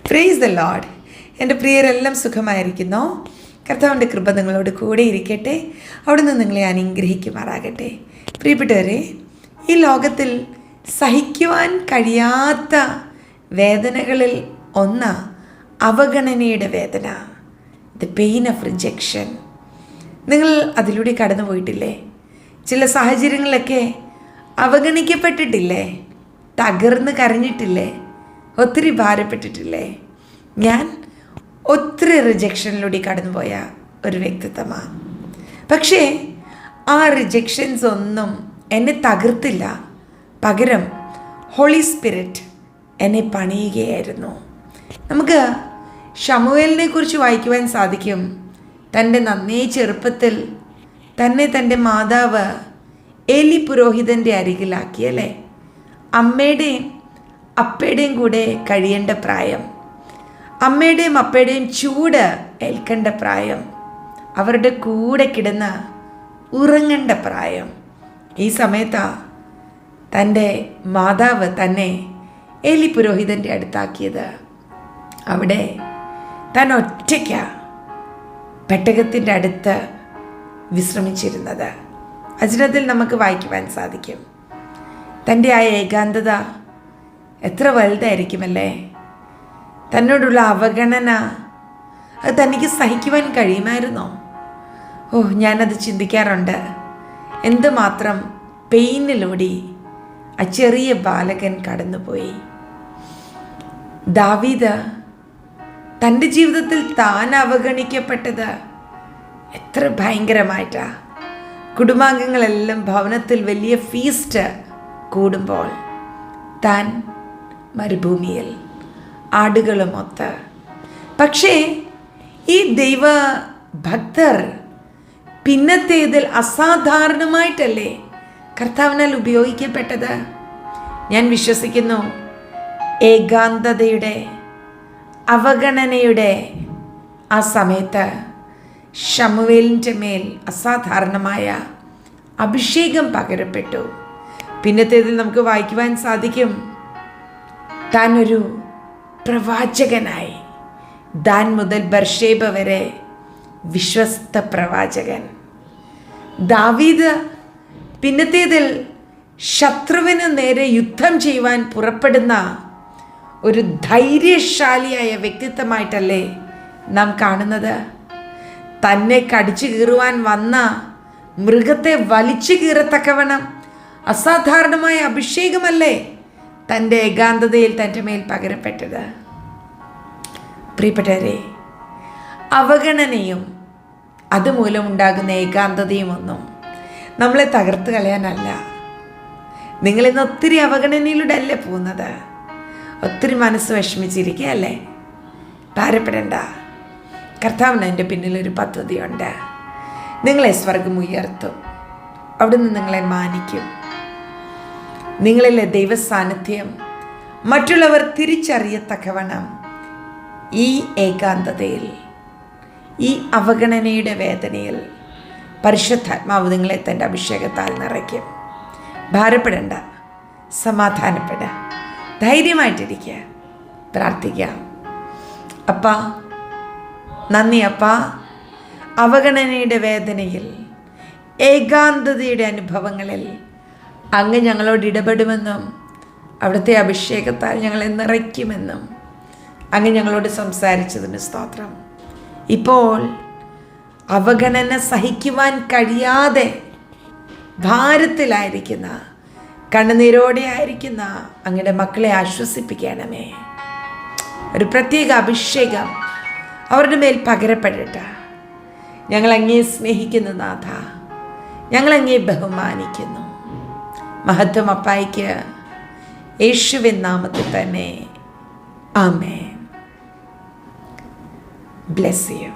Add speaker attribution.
Speaker 1: Praise the Lord. എൻ്റെ പ്രിയരെല്ലാം സുഖമായിരിക്കുന്നോ? കർത്താവിൻ്റെ കൃപ നിങ്ങളോട് കൂടെ ഇരിക്കട്ടെ. അവിടുന്ന് നിങ്ങളെ അനുഗ്രഹിക്കുമാറാകട്ടെ. പ്രിയപ്പെട്ടവരെ, ഈ ലോകത്തിൽ സഹിക്കുവാൻ കഴിയാത്ത വേദനകളിൽ ഒന്ന് അവഗണനയുടെ വേദന, ദ പെയിൻ ഓഫ് റിജക്ഷൻ. നിങ്ങൾ അതിലൂടെ കടന്നു പോയിട്ടില്ലേ? ചില സാഹചര്യങ്ങളിലൊക്കെ അവഗണിക്കപ്പെട്ടിട്ടില്ലേ? തകർന്ന് കരഞ്ഞിട്ടില്ലേ? ഒത്തിരി ഭാരപ്പെട്ടിട്ടില്ലേ? ഞാൻ ഒത്തിരി റിജക്ഷനിലൂടെ കടന്നുപോയ ഒരു വ്യക്തിത്വമാണ്. പക്ഷേ ആ റിജക്ഷൻസ് ഒന്നും എന്നെ തകർത്തില്ല. പകരം ഹോളി സ്പിരിറ്റ് എന്നെ പണിയുകയായിരുന്നു. നമുക്ക് ശമൂവേലിനെ കുറിച്ച് വായിക്കുവാൻ സാധിക്കും. തൻ്റെ നന്നേ ചെറുപ്പത്തിൽ തന്നെ തൻ്റെ മാതാവ് ഏലി പുരോഹിതൻ്റെ അരികിലാക്കിയല്ലേ? അമ്മയുടെയും അപ്പയുടെയും കൂടെ കഴിയേണ്ട പ്രായം, അമ്മയുടെയും അപ്പയുടെയും ചൂട് ഏൽക്കേണ്ട പ്രായം, അവരുടെ കൂടെ കിടന്ന് ഉറങ്ങേണ്ട പ്രായം. ഈ സമയത്താണ് തൻ്റെ മാതാവ് തന്നെ ഏലി പുരോഹിതൻ്റെ അടുത്താക്കിയത്. അവിടെ താൻ ഒറ്റയ്ക്കാണ് പെട്ടകത്തിൻ്റെ അടുത്ത് വിശ്രമിച്ചിരുന്നത്. വചനത്തിൽ നമുക്ക് വായിക്കുവാൻ സാധിക്കും. തൻ്റെ ആ ഏകാന്തത എത്ര വലുതായിരിക്കുമല്ലേ? തന്നോടുള്ള അവഗണന അത് തനിക്ക് സഹിക്കുവാൻ കഴിയുമായിരുന്നോ? ഞാനത് ചിന്തിക്കാറുണ്ട്. എന്തുമാത്രം പെയിനിലൂടെ ആ ചെറിയ ബാലകൻ കടന്നുപോയി. ദാവീദ് തൻ്റെ ജീവിതത്തിൽ താൻ അവഗണിക്കപ്പെട്ടത് എത്ര ഭയങ്കരമായിട്ടാ. കുടുംബാംഗങ്ങളെല്ലാം ഭവനത്തിൽ വലിയ ഫീസ്റ്റ് കൂടുമ്പോൾ താൻ മരുഭൂമിയിൽ ആടുകളുമൊത്ത്. പക്ഷേ ഈ ദൈവഭക്തർ പിന്നത്തേതിൽ അസാധാരണമായിട്ടല്ലേ കർത്താവിനാൽ ഉപയോഗിക്കപ്പെട്ടത്? ഞാൻ വിശ്വസിക്കുന്നു, ഏകാന്തതയുടെ അവഗണനയുടെ ആ സമയത്ത് ശമൂവേലിൻ്റെ മേൽ അസാധാരണമായ അഭിഷേകം പകരപ്പെട്ടു. പിന്നത്തേതിൽ നമുക്ക് വായിക്കുവാൻ സാധിക്കും, താൻ ഒരു പ്രവാചകനായി. ദാൻ മുതൽ ബർഷേബ വരെ വിശ്വസ്ത പ്രവാചകൻ. ദാവീദ് പിന്നത്തേതിൽ ശത്രുവിന് നേരെ യുദ്ധം ചെയ്യുവാൻ പുറപ്പെടുന്ന ഒരു ധൈര്യശാലിയായ വ്യക്തിത്വമായിട്ടല്ലേ നാം കാണുന്നത്? തന്നെ കടിച്ചു കീറുവാൻ വന്ന മൃഗത്തെ വലിച്ചു കീറത്തക്കവണ്ണം അസാധാരണമായ അഭിഷേകമല്ലേ തൻ്റെ ഏകാന്തതയിൽ തൻ്റെ മേൽ പകരപ്പെട്ടത്? പ്രിയപ്പെട്ടവരെ, അവഗണനയും അതുമൂലം ഉണ്ടാകുന്ന ഏകാന്തതയും ഒന്നും നമ്മളെ തകർത്ത് കളയാനല്ല. നിങ്ങളിന്ന് ഒത്തിരി അവഗണനയിലൂടെ അല്ലേ പോകുന്നത്? ഒത്തിരി മനസ്സ് വിഷമിച്ചിരിക്കുകയല്ലേ? ഭാരപ്പെടേണ്ട. കർത്താവിന് എൻ്റെ പിന്നിലൊരു പദ്ധതിയുണ്ട്. നിങ്ങളെ സ്വർഗം ഉയർത്തും. അവിടുന്ന് നിങ്ങളെ മാനിക്കും. നിങ്ങളിലെ ദൈവസാന്നിധ്യം മറ്റുള്ളവർ തിരിച്ചറിയത്തക്കവണ്ണം ഈ ഏകാന്തതയിൽ, ഈ അവഗണനയുടെ വേദനയിൽ പരിശുദ്ധാത്മാവ് നിങ്ങളെ തൻ്റെ അഭിഷേകത്താൽ നിറയ്ക്കും. ഭാരപ്പെടേണ്ട, സമാധാനപ്പെടുക, ധൈര്യമായിട്ടിരിക്കുക, പ്രാർത്ഥിക്കാം. അപ്പാ, നന്ദി അപ്പാ. അവഗണനയുടെ വേദനയിൽ, ഏകാന്തതയുടെ അനുഭവങ്ങളിൽ അങ്ങ് ഞങ്ങളോട് ഇടപെടുമെന്നും അവിടുത്തെ അഭിഷേകത്താൽ ഞങ്ങളെ നിറയ്ക്കുമെന്നും അങ്ങ് ഞങ്ങളോട് സംസാരിച്ചതിന് സ്തോത്രം. ഇപ്പോൾ അവഗണന സഹിക്കുവാൻ കഴിയാതെ ഭാരത്തിലായിരിക്കുന്ന, കണ്ണുനീരോടെ ആയിരിക്കുന്ന അങ്ങയുടെ മക്കളെ ആശ്വസിപ്പിക്കണമേ. ഒരു പ്രത്യേക അഭിഷേകം അവരുടെ മേൽ പകരപ്പെടട്ടെ. ഞങ്ങളങ്ങേ സ്നേഹിക്കുന്നു നാഥ, ഞങ്ങളങ്ങേ ബഹുമാനിക്കുന്നു. മഹത്വം അപ്പായിക്ക് യേശുവിൻ നാമത്തിൽ തന്നെ. ആമേൻ. Bless U.